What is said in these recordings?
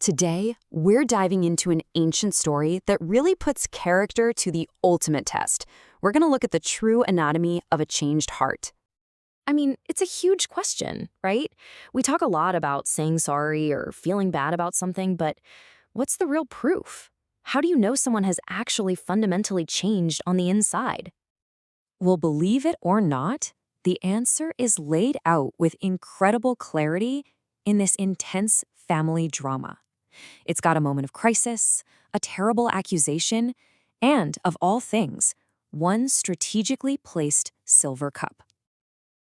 Today, we're diving into an ancient story that really puts character to the ultimate test. We're going to look at the true anatomy of a changed heart. I mean, it's a huge question, right? We talk a lot about saying sorry or feeling bad about something, but what's the real proof? How do you know someone has actually fundamentally changed on the inside? Well, believe it or not, the answer is laid out with incredible clarity in this intense family drama. It's got a moment of crisis, a terrible accusation, and, of all things, one strategically placed silver cup.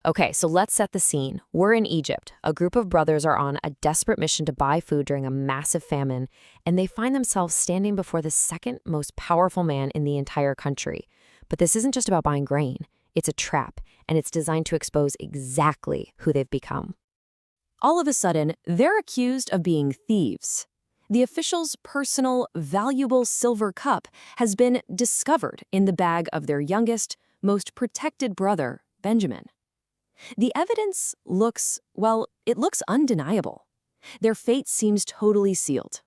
Okay, so let's set the scene. We're in Egypt. A group of brothers are on a desperate mission to buy food during a massive famine, and they find themselves standing before the second most powerful man in the entire country. But this isn't just about buying grain. It's a trap, and it's designed to expose exactly who they've become. All of a sudden, they're accused of being thieves. The official's personal, valuable silver cup has been discovered in the bag of their youngest, most protected brother, Benjamin. The evidence looks, well, it looks undeniable. Their fate seems totally sealed.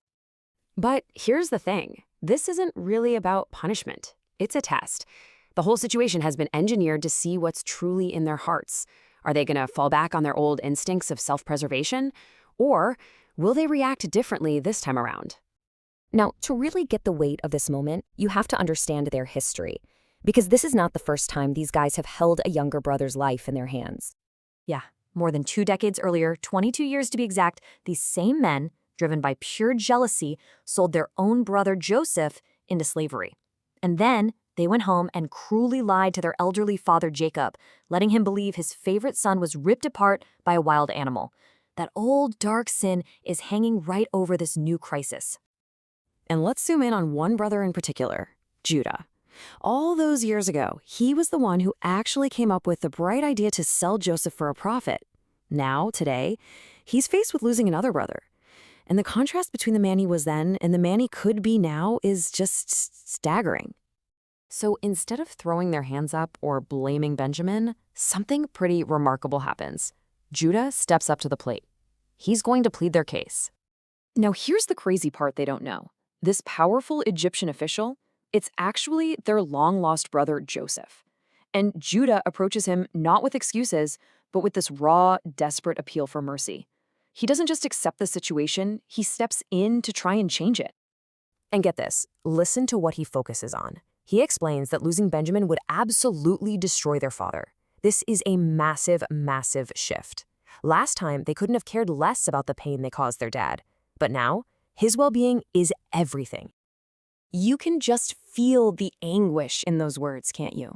But here's the thing. This isn't really about punishment. It's a test. The whole situation has been engineered to see what's truly in their hearts. Are they going to fall back on their old instincts of self-preservation? Or will they react differently this time around? Now, to really get the weight of this moment, you have to understand their history. Because this is not the first time these guys have held a younger brother's life in their hands. Yeah, more than 2 decades earlier, 22 years to be exact, these same men, driven by pure jealousy, sold their own brother Joseph into slavery. And then they went home and cruelly lied to their elderly father Jacob, letting him believe his favorite son was ripped apart by a wild animal. That old dark sin is hanging right over this new crisis. And let's zoom in on one brother in particular, Judah. All those years ago, he was the one who actually came up with the bright idea to sell Joseph for a profit. Now, today, he's faced with losing another brother. And the contrast between the man he was then and the man he could be now is just staggering. So instead of throwing their hands up or blaming Benjamin, something pretty remarkable happens. Judah steps up to the plate. He's going to plead their case. Now, here's the crazy part they don't know. This powerful Egyptian official, it's actually their long-lost brother, Joseph. And Judah approaches him not with excuses, but with this raw, desperate appeal for mercy. He doesn't just accept the situation, he steps in to try and change it. And get this, listen to what he focuses on. He explains that losing Benjamin would absolutely destroy their father. This is a massive, massive shift. Last time, they couldn't have cared less about the pain they caused their dad. But now, his well-being is everything. You can just feel the anguish in those words, can't you?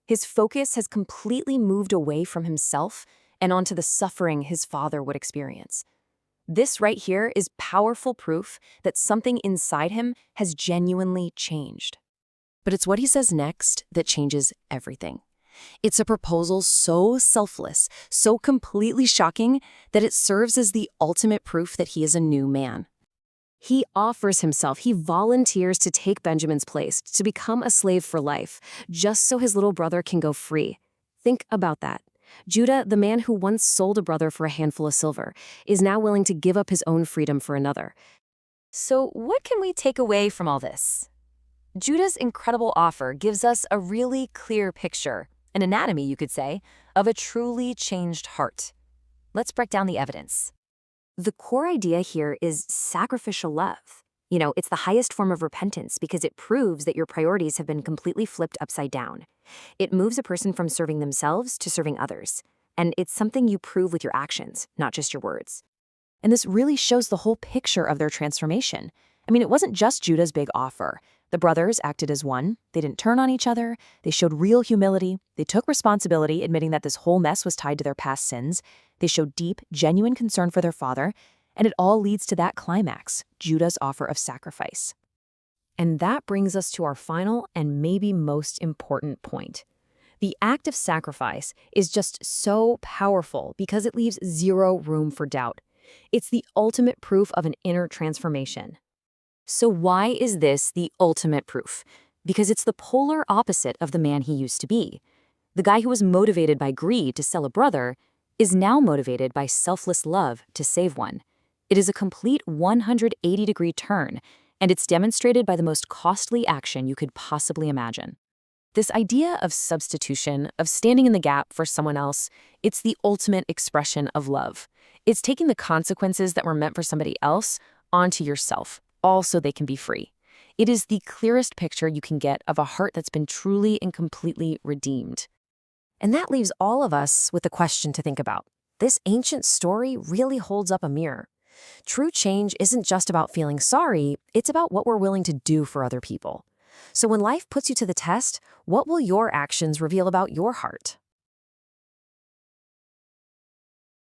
His focus has completely moved away from himself and onto the suffering his father would experience. This right here is powerful proof that something inside him has genuinely changed. But it's what he says next that changes everything. It's a proposal so selfless, so completely shocking, that it serves as the ultimate proof that he is a new man. He offers himself, he volunteers to take Benjamin's place, to become a slave for life, just so his little brother can go free. Think about that. Judah, the man who once sold a brother for a handful of silver, is now willing to give up his own freedom for another. So what can we take away from all this? Judah's incredible offer gives us a really clear picture, an anatomy, you could say, of a truly changed heart. Let's break down the evidence. The core idea here is sacrificial love. You know, it's the highest form of repentance because it proves that your priorities have been completely flipped upside down. It moves a person from serving themselves to serving others. And it's something you prove with your actions, not just your words. And this really shows the whole picture of their transformation. I mean, it wasn't just Judah's big offer. The brothers acted as one. They didn't turn on each other. They showed real humility. They took responsibility, admitting that this whole mess was tied to their past sins. They showed deep, genuine concern for their father. And it all leads to that climax, Judah's offer of sacrifice. And that brings us to our final and maybe most important point. The act of sacrifice is just so powerful because it leaves zero room for doubt. It's the ultimate proof of an inner transformation. So why is this the ultimate proof? Because it's the polar opposite of the man he used to be. The guy who was motivated by greed to sell a brother is now motivated by selfless love to save one. It is a complete 180-degree turn, and it's demonstrated by the most costly action you could possibly imagine. This idea of substitution, of standing in the gap for someone else, it's the ultimate expression of love. It's taking the consequences that were meant for somebody else onto yourself, all so they can be free. It is the clearest picture you can get of a heart that's been truly and completely redeemed. And that leaves all of us with a question to think about. This ancient story really holds up a mirror. True change isn't just about feeling sorry, it's about what we're willing to do for other people. So when life puts you to the test, what will your actions reveal about your heart?